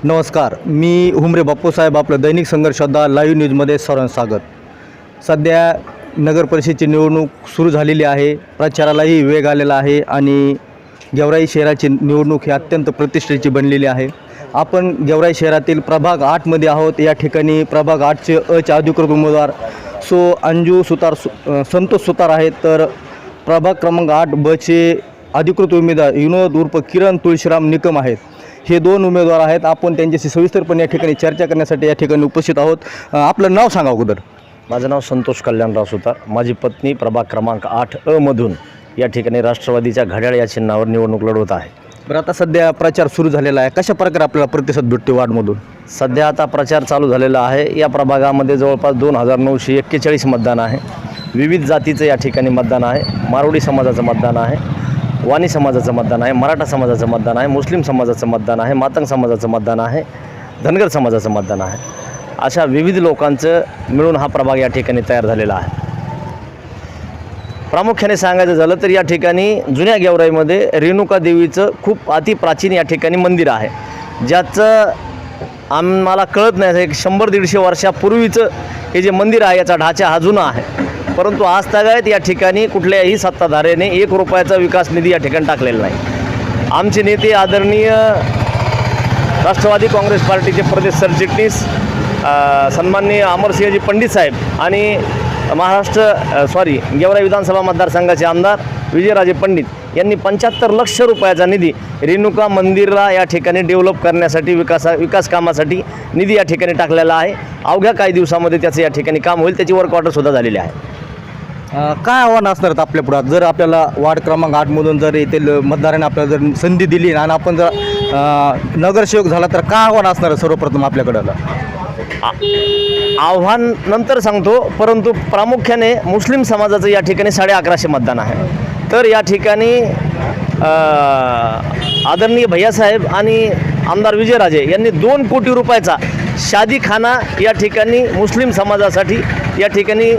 नमस्कार, मी हुमरे बापूसाहेब. आपलं दैनिक संघर्ष योद्धा लाईव्ह न्यूजमध्ये सर्वांचं स्वागत. सध्या नगर परिषदेची निवडणूक सुरू झालेली आहे. प्रचारालाही वेग आलेला आहे आणि गेवराई शहराची निवडणूक ही अत्यंत प्रतिष्ठेची बनलेली आहे. आपण गेवराई शहरातील प्रभाग 8मध्ये आहोत. या ठिकाणी प्रभाग 8चे अचे अधिकृत उमेदवार अंजू सुतार संतोष सुतार आहेत, तर प्रभाग क्रमांक 8 बचे अधिकृत उमेदवार विनोद उर्फ किरण तुळशीराम निकम आहेत. हे दोन उमेदवार आहेत. आपण त्यांच्याशी सविस्तरपणे या ठिकाणी चर्चा करण्यासाठी या ठिकाणी उपस्थित आहोत. आपलं नाव सांगा अगोदर. माझं नाव संतोष कल्याणराव सुतार. माझी पत्नी प्रभाग क्रमांक 8 मधून या ठिकाणी राष्ट्रवादीच्या घड्याळ या चिन्हावर निवडणूक लढवत आहे. बरं, आता सध्या प्रचार सुरू झालेला आहे. कशा प्रकारे आपल्याला प्रतिसाद भेटतो वार्डमधून? सध्या आता प्रचार चालू झालेला आहे. या प्रभागामध्ये जवळपास 2941 मतदान आहे. विविध जातीचं या ठिकाणी मतदान आहे. मारवाडी समाजाचं मतदान आहे, वाणी समाजाचं मतदान आहे, मराठा समाजाचं मतदान आहे, मुस्लिम समाजाचं मतदान आहे, मातंग समाजाचं मतदान आहे, धनगर समाजाचं मतदान आहे. अशा विविध लोकांचं मिळून हा प्रभाग या ठिकाणी तयार झालेला आहे. प्रामुख्याने सांगायचं झालं तर या ठिकाणी जुन्या गेवराईमध्ये रेणुका देवीचं खूप अतिप्राचीन या ठिकाणी मंदिर आहे, ज्याचं आम्हाला कळत नाही. एक 100-150 वर्षापूर्वीचं हे जे मंदिर आहे याचा ढाचा हा जुना आहे, परंतु आज तागायत या ठिकाणी कुठल्याही सत्ताधाऱ्याने 1 रुपयाचा विकास निधी या ठिकाणी टाकलेला नाही. आमचे नेते आदरणीय राष्ट्रवादी काँग्रेस पार्टीचे प्रदेश सरचिटणीस सन्माननीय अमरसिंहजी पंडित साहेब आणि गेवराई विधानसभा मतदारसंघाचे आमदार विजयराजे पंडित यांनी 75 लाख रुपयाचा निधी रेणुका मंदिरला या ठिकाणी डेव्हलप करण्यासाठी विकास कामासाठी निधी या ठिकाणी टाकलेला आहे. अवघ्या काही दिवसामध्ये त्याचं या ठिकाणी काम होईल. त्याची वर्क ऑर्डर सुद्धा झालेली आहे. काय आव्हान असणार आहेत आपल्या पुढं? जर आपल्याला वार्ड क्रमांक 8मधून जर येथील मतदारांनी आपल्याला जर संधी दिली आणि आपण जर नगरसेवक झाला तर काय आव्हान असणार आहे सर्वप्रथम आपल्याकडं? आव्हान नंतर सांगतो, परंतु प्रामुख्याने मुस्लिम समाजाचं या ठिकाणी 1150 मतदान आहे. तर या ठिकाणी आदरणीय भैयासाहेब आणि आमदार विजयराजे यांनी 2 कोटी रुपयाचा शादीखाना या ठिकाणी मुस्लिम समाजासाठी या ठिकाणी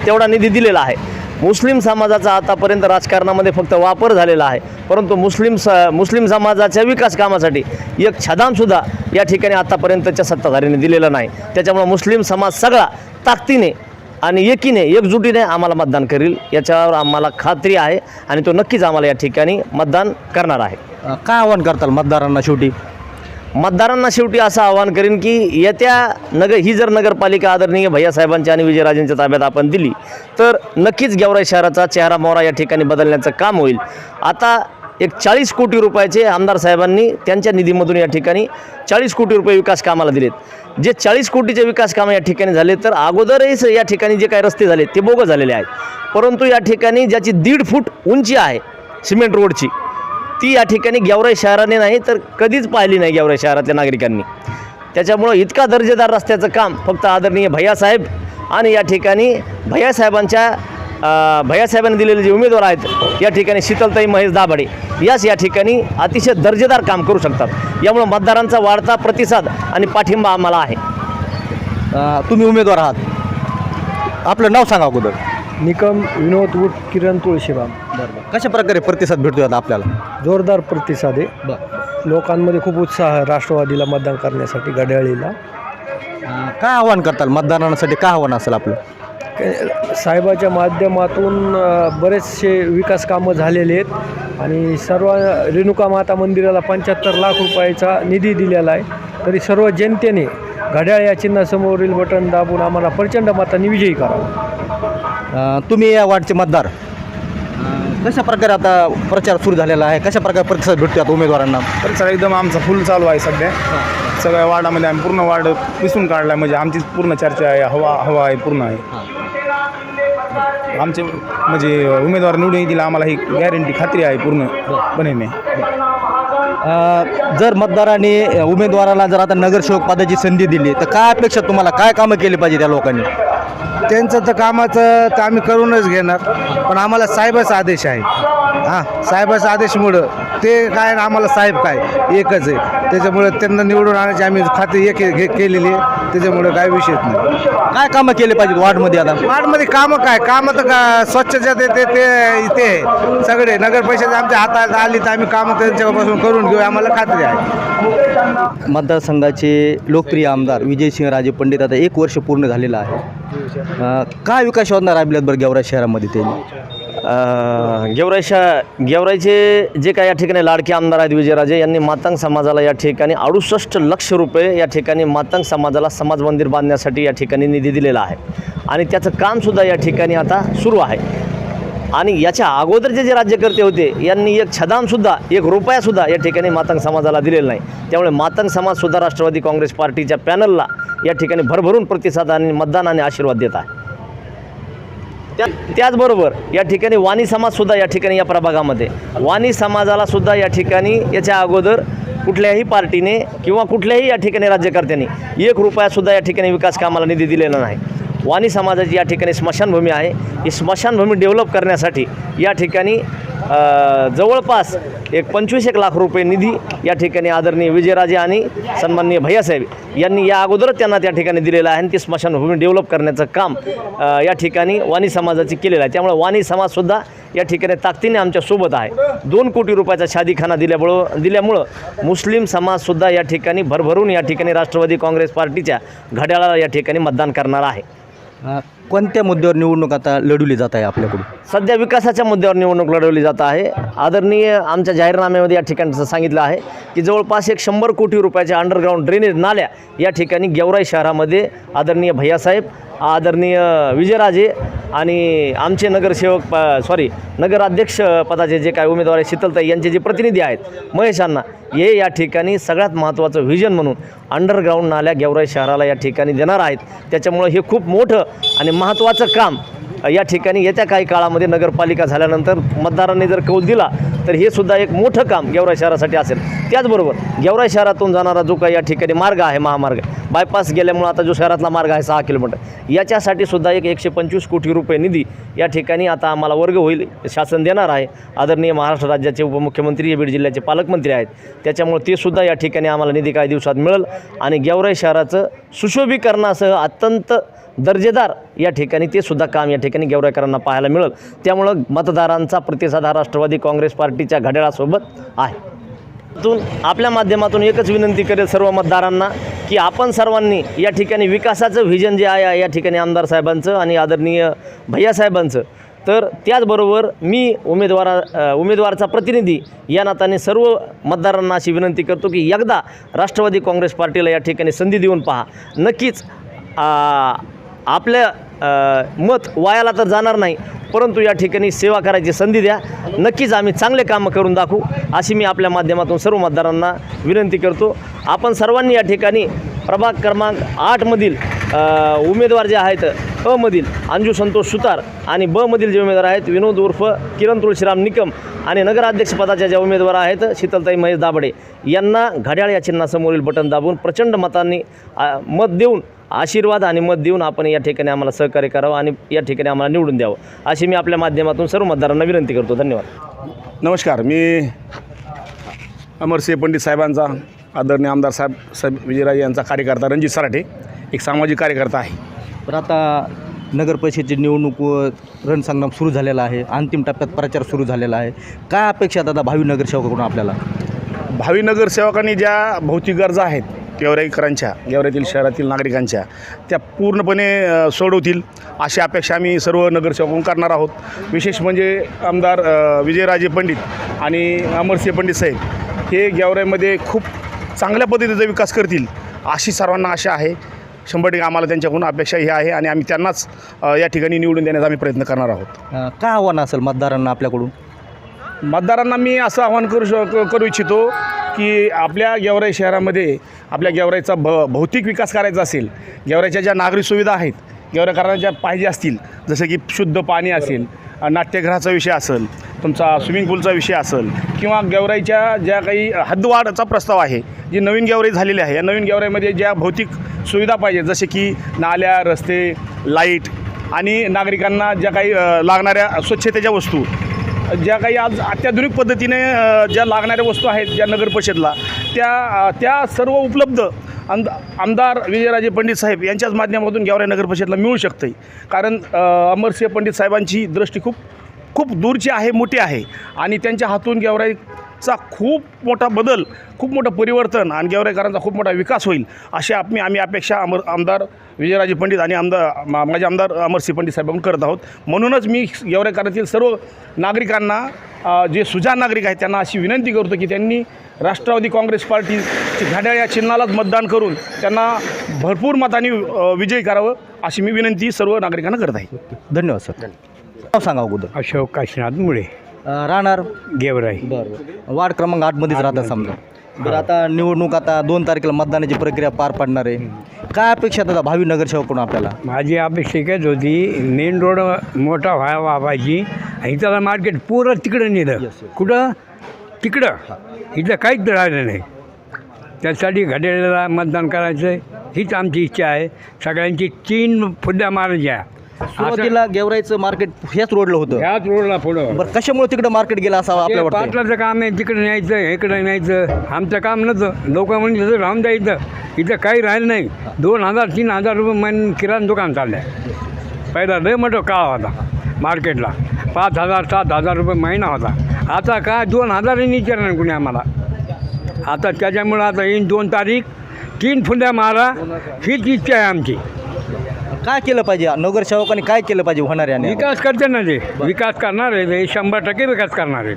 तेवढा निधी दिलेला आहे. मुस्लिम समाजाचा आतापर्यंत राजकारणामध्ये फक्त वापर झालेला आहे, परंतु मुस्लिम समाजाच्या विकास कामासाठी एक छदामसुद्धा या ठिकाणी आतापर्यंतच्या सत्ताधाऱ्यांनी दिलेला नाही. त्याच्यामुळे मुस्लिम समाज सगळा ताकदीने आणि एकीने एकजुटीने आम्हाला मतदान करील याच्यावर आम्हाला खात्री आहे आणि तो नक्कीच आम्हाला या ठिकाणी मतदान करणार आहे. काय आव्हान करताल मतदारांना? मतदारांना शेवटी असं आवाहन करीन की ही जर नगरपालिका आदरणीय भैयासाहेबांच्या आणि विजयराजेंच्या ताब्यात आपण दिली तर नक्कीच गेवराई शहराचा चेहरा मोहरा या ठिकाणी बदलण्याचं काम होईल. आता एक 40 कोटी रुपयाचे आमदार साहेबांनी त्यांच्या निधीमधून या ठिकाणी 40 कोटी रुपये विकास कामाला दिलेत. जे 40 कोटीचे विकास कामं या ठिकाणी झाले, तर अगोदरही या ठिकाणी जे काही रस्ते झाले ते बोगस झालेले आहेत, परंतु या ठिकाणी ज्याची 1.5 फूट उंची आहे सिमेंट रोडची, ती या ठिकाणी गेवराई शहराने नाही तर कधीच पाहिली नाही गेवराई शहरातल्या नागरिकांनी. त्याच्यामुळं इतका दर्जेदार रस्त्याचं काम फक्त आदरणीय भैयासाहेब आणि या ठिकाणी भैयासाहेबांनी दिलेले जे उमेदवार आहेत या ठिकाणी शीतलताई महेश दाभाडे या ठिकाणी अतिशय दर्जेदार काम करू शकतात. यामुळं मतदारांचा वाढता प्रतिसाद आणि पाठिंबा आम्हाला आहे. तुम्ही उमेदवार आहात, आपलं नाव सांगा अगोदर. निकम विनोद उर्फ किरण तुळशीराम. बरं, कशा प्रकारे प्रतिसाद भेटतो आता आपल्याला? जोरदार प्रतिसाद आहे. लोकांमध्ये खूप उत्साह आहे राष्ट्रवादीला मतदान करण्यासाठी, घड्याळीला. काय आव्हान करताल मतदारांसाठी? काय आव्हान असेल आपलं? साहेबाच्या माध्यमातून बरेचसे विकास कामं झालेले आहेत आणि सर्व रेणुका माता मंदिराला 75 लाख रुपयाचा निधी दिलेला आहे. तरी सर्व जनतेने घड्याळ या चिन्हासमोरील बटन दाबून आम्हाला प्रचंड मतांनी विजयी करावा. तुम्ही या वार्डचे मतदार, कशा प्रकारे आता प्रचार सुरू झालेला आहे? कशा प्रकारे प्रतिसाद भेटतो आता उमेदवारांना? प्रचार एकदम आमचा फुल चालू आहे सध्या. सगळ्या वार्डामध्ये आम्ही पूर्ण वार्ड पिसून काढला आहे. म्हणजे आमची पूर्ण चर्चा आहे, हवा आहे, पूर्ण आहे. आमचे म्हणजे उमेदवार निवडून येतील आम्हाला ही गॅरंटी, खात्री आहे पूर्णपणे. जर मतदारांनी उमेदवाराला जर आता नगरसेवक पदाची संधी दिली तर काय अपेक्षा तुम्हाला? काय कामं केली पाहिजे त्या लोकांनी? त्यांचं तर कामाचं तर आम्ही करूनच घेणार, पण आम्हाला साहेबाचा आदेश आहे. हां साहेबाचं आदेशमुळं ते काय आणि आम्हाला साहेब काय एकच आहे, त्याच्यामुळे त्यांना निवडून आणायची आम्ही खाते एक केलेली आहे, त्याच्यामुळे काय विषयच नाही. काय कामं केले पाहिजेत वार्डमध्ये आता? वार्डमध्ये कामं काय कामं तर का स्वच्छता ते सगळे नगर परिषद आमच्या हातात आली तर आम्ही कामं त्यांच्यापासून करून घेऊ, आम्हाला खात्री आहे. मतदारसंघाचे लोकप्रिय आमदार विजयसिंहराजे पंडित आता 1 वर्ष पूर्ण झालेलं आहे. काय विकास योजना राबविल्यात बरं गेवराई शहरामध्ये त्यांनी? गेवराईचे जे काही या ठिकाणी लाडके आमदार आहेत विजयराजे यांनी मातंग समाजाला या ठिकाणी 68 लक्ष रुपये या ठिकाणी मातंग समाजाला समाज मंदिर बांधण्यासाठी या ठिकाणी निधी दिलेला आहे आणि त्याचं कामसुद्धा या ठिकाणी आता सुरू आहे. आणि याच्या अगोदरचे जे राज्यकर्ते होते यांनी एक छदामसुद्धा 1 रुपयासुद्धा या ठिकाणी मातंग समाजाला दिलेला नाही. त्यामुळे मातंग समाजसुद्धा राष्ट्रवादी काँग्रेस पार्टीच्या पॅनलला या ठिकाणी भरभरून प्रतिसाद आणि मतदान आणि आशीर्वाद देत आहे. त्याचबरोबर या ठिकाणी वाणी समाजसुद्धा या ठिकाणी या प्रभागामध्ये वाणी समाजाला सुद्धा या ठिकाणी याच्या अगोदर कुठल्याही पार्टीने किंवा कुठल्याही या ठिकाणी राज्यकर्त्यांनी 1 रुपयासुद्धा या ठिकाणी विकास कामाला निधी दिलेला नाही. वाणी समाजाची या ठिकाणी स्मशानभूमी आहे. ही स्मशानभूमी डेव्हलप करण्यासाठी या ठिकाणी जवळपास 25 लाख रुपये निधी या ठिकाणी आदरणीय विजयराजे आणि सन्माननीय भैयासाहेब यांनी या अगोदरच त्यांना त्या ठिकाणी दिलेलं आहे आणि ती स्मशानभूमी डेव्हलप करण्याचं काम या ठिकाणी वाणी समाजाची केलेलं आहे. त्यामुळे वाणी समाजसुद्धा या ठिकाणी ताकदीने आमच्यासोबत आहे. 2 कोटी रुपयाचा शादीखाना दिल्यामुळं मुस्लिम समाजसुद्धा या ठिकाणी भरभरून या ठिकाणी राष्ट्रवादी काँग्रेस पार्टीच्या घड्याळाला या ठिकाणी मतदान करणार आहे. कोणत्या मुद्द्यावर निवडणूक आता लढवली जात आहे आपल्याकडून? सध्या विकासाच्या मुद्द्यावर निवडणूक लढवली जात आहे. आदरणीय आमच्या जाहीरनाम्यामध्ये या ठिकाणी सांगितलं आहे की जवळपास 100 कोटी रुपयाच्या अंडरग्राऊंड ड्रेनेज नाल्या या ठिकाणी गेवराई शहरामध्ये आदरणीय भैयासाहेब, आदरणीय विजयराजे आणि आमचे नगरसेवक नगराध्यक्ष पदाचे जे काय उमेदवार आहेत शीतलताई यांचे जे प्रतिनिधी आहेत महेशांना हे या ठिकाणी सगळ्यात महत्त्वाचं व्हिजन म्हणून अंडरग्राऊंड नाल्या गेवराई शहराला या ठिकाणी देणार आहेत. त्याच्यामुळं हे खूप मोठं आणि महत्त्वाचं काम या ठिकाणी येत्या काही काळामध्ये नगरपालिका झाल्यानंतर मतदारांनी जर कौल दिला तर हे सुद्धा एक मोठं काम गेवराई शहरासाठी असेल. त्याचबरोबर गेवराई शहरातून जाणारा जो काही या ठिकाणी मार्ग आहे महामार्ग बायपास गेल्यामुळं आता जो शहरातला मार्ग आहे 6 किलोमीटर याच्यासाठी सुद्धा 125 कोटी रुपये निधी या ठिकाणी आता आम्हाला वर्ग होईल शासन देणार आहे. आदरणीय महाराष्ट्र राज्याचे उपमुख्यमंत्री बीड जिल्ह्याचे पालकमंत्री आहेत. त्याच्यामुळे ते सुद्धा या ठिकाणी आम्हाला निधी काही दिवसात मिळेल आणि गेवराई शहराचं सुशोभीकरणासह अत्यंत दर्जेदार या ठिकाणी ते सुद्धा काम या ठिकाणी गेवराईकरांना पाहायला मिळेल. त्यामुळं मतदारांचा प्रतिसाद हा राष्ट्रवादी काँग्रेस पार्टीच्या घड्याळासोबत आहे. आपल्या माध्यमातून एकच विनंती करेल सर्व मतदारांना की आपण सर्वांनी या ठिकाणी विकासाचं व्हिजन जे आहे या ठिकाणी आमदार साहेबांचं आणि आदरणीय भैयासाहेबांचं तर त्याचबरोबर मी उमेदवाराचा प्रतिनिधी या नात्याने सर्व मतदारांना अशी विनंती करतो की एकदा राष्ट्रवादी काँग्रेस पार्टीला या ठिकाणी संधी देऊन पहा. नक्कीच आपलं मत वायाला तर जाणार नाही परंतु या ठिकाणी सेवा करायची संधी द्या. नक्कीच आम्ही चांगले कामं करून दाखवू अशी मी आपल्या माध्यमातून सर्व मतदारांना विनंती करतो. आपण सर्वांनी या ठिकाणी प्रभाग क्रमांक 8मधील उमेदवार जे आहेत अ मधील अंजू संतोष सुतार आणि ब मधील जे उमेदवार आहेत विनोद उर्फ किरण तुळशीराम निकम आणि नगराध्यक्षपदाच्या ज्या उमेदवार आहेत शीतलताई महेश दाबडे यांना घड्याळ या चिन्हासमोरील बटन दाबून प्रचंड मतांनी मत देऊन आशीर्वाद आणि मत देऊन आपण या ठिकाणी आम्हाला सहकार्य करावं आणि या ठिकाणी आम्हाला निवडून द्यावं अशी मी आपल्या माध्यमातून सर्व मतदारांना विनंती करतो. धन्यवाद. नमस्कार, मी अमरसिंह पंडित साहेबांचा आदरणीय आमदार साहेब विजयराजे यांचा कार्यकर्ता रणजित सराठे एक सामाजिक कार्यकर्ता आहे. तर आता नगर परिषदेची निवडणूक व रणसंग्राम सुरू झालेला आहे. अंतिम टप्प्यात प्रचार सुरू झालेला आहे. काय अपेक्षा आता भावी नगरसेवकाकडून आपल्याला? भावी नगरसेवकांनी ज्या भौतिक गरजा आहेत गेवराईकरांच्या गेवराईतील शहरातील नागरिकांच्या त्या पूर्णपणे सोडवतील अशी अपेक्षा आम्ही सर्व नगरसेवकांकडून करणार आहोत. विशेष म्हणजे आमदार विजयराजे पंडित आणि अमरसिंह पंडित साहेब हे गेवराईमध्ये खूप चांगल्या पद्धतीचा विकास करतील अशी सर्वांना आशा आहे. 100% आम्हाला त्यांच्याकडून अपेक्षा ही आहे आणि आम्ही त्यांनाच या ठिकाणी निवडून देण्याचा आम्ही प्रयत्न करणार आहोत. काय आव्हान असेल मतदारांना आपल्याकडून? मतदारांना मी असं आवाहन करू इच्छितो की आपल्या गेवराई शहरामध्ये आपल्या गेवराईचा भौतिक विकास करायचा असेल, गेवराईच्या ज्या नागरिक सुविधा आहेत गेवराईकरांना ज्या पाहिजे असतील जसं की शुद्ध पाणी असेल, नाट्यगृहाचा विषय असेल, तुमचा स्विमिंग पूलचा विषय असेल किंवा गेवराईच्या ज्या काही हद्दवाढचा प्रस्ताव आहे जी नवीन गेवराई झालेली आहे या नवीन गेवराईमध्ये ज्या भौतिक सुविधा पाहिजे जसे की नाल्या, रस्ते, लाईट आणि नागरिकांना ज्या काही लागणाऱ्या स्वच्छतेच्या वस्तू ज्या काही आज अत्याधुनिक पद्धतीने ज्या लागणाऱ्या वस्तू आहेत ज्या नगर परिषदला त्या सर्व उपलब्ध आमदार विजयराजे पंडित साहेब यांच्याच माध्यमातून गेवराई नगर परिषदला मिळू शकते. कारण अमरसिंह पंडित साहेबांची दृष्टी खूप दूरची आहे, मोठी आहे आणि त्यांच्या हातून गेवराईचा खूप मोठा बदल, खूप मोठं परिवर्तन आणि गेवराईकरांचा खूप मोठा विकास होईल अशी आम्ही अपेक्षा आमदार विजयराजे पंडित आणि माझे आमदार अमरसिंह पंडित साहेबांकडून करत आहोत. म्हणूनच मी गेवराईकरांतील सर्व नागरिकांना जे सुजाण नागरिक आहेत त्यांना अशी विनंती करतो की त्यांनी राष्ट्रवादी काँग्रेस पार्टीची घड्याळ या चिन्हालाच मतदान करून त्यांना भरपूर मतांनी विजयी करावं अशी मी विनंती सर्व नागरिकांना करत आहे. धन्यवाद सर. नाव सांगा अगोदर. अशोक काशीनाथ मुळे, राहणार गेवराई. बरं. वार्ड क्रमांक 8मध्येच राहतात समजा. तर आता निवडणूक आता 2 तारखेला मतदानाची प्रक्रिया पार पडणार आहे. काय अपेक्षा आता भावी नगरसेवकडून आपल्याला? माझी अपेक्षा एकच होती, मेन रोड मोठा व्हावा पाहिजे आणि त्याला मार्केट पुरं तिकडं नेलं. कुठं? तिकडं. इथं काहीच राहिलं नाही. त्यासाठी घड्याळाला मतदान करायचं हीच आमची इच्छा आहे. सगळ्यांची 3 फुड्या मारायच्या. सुरुवातीला गेवराईचं मार्केट ह्याच रोडला होतं. ह्याच रोडला पुढं. बरं, कशामुळे तिकडं मार्केट गेलं असावं आपल्याला वाटतं? पाटलाचं काम आहे, तिकडे न्यायचं, इकडे न्यायचं. आमचं काम नव्हतं. लोक म्हणजे राहून द्यायचं. इथं काही राहिलं नाही. 2,000-3,000 रुपये महिने किराणा दुकान चाललं आहे. पहिला लय मोठं काळ होता मार्केटला. 5,000-7,000 रुपये महिना होता. आता काय 2,000 विचारणार कुणी आम्हाला. आता त्याच्यामुळं आता येईन 2 तारीख 3 फुंद्या मारा हीच इच्छा आहे आमची. काय केलं पाहिजे नगरसेवकांनी, काय केलं पाहिजे होणाऱ्या? विकास करते ना ते. विकास करणार आहे ते. 100% विकास करणार आहे.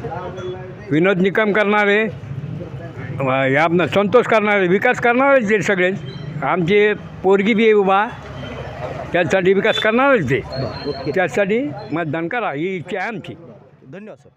विनोद निकम करणार आहे, आपलं संतोष करणार आहे, विकास करणार आहे ते सगळेच. आमचे पोरगी बी उभा त्यासाठी विकास करणारच ते. त्यासाठी मतदान करा ही इच्छा आहे आमची. धन्यवाद सर.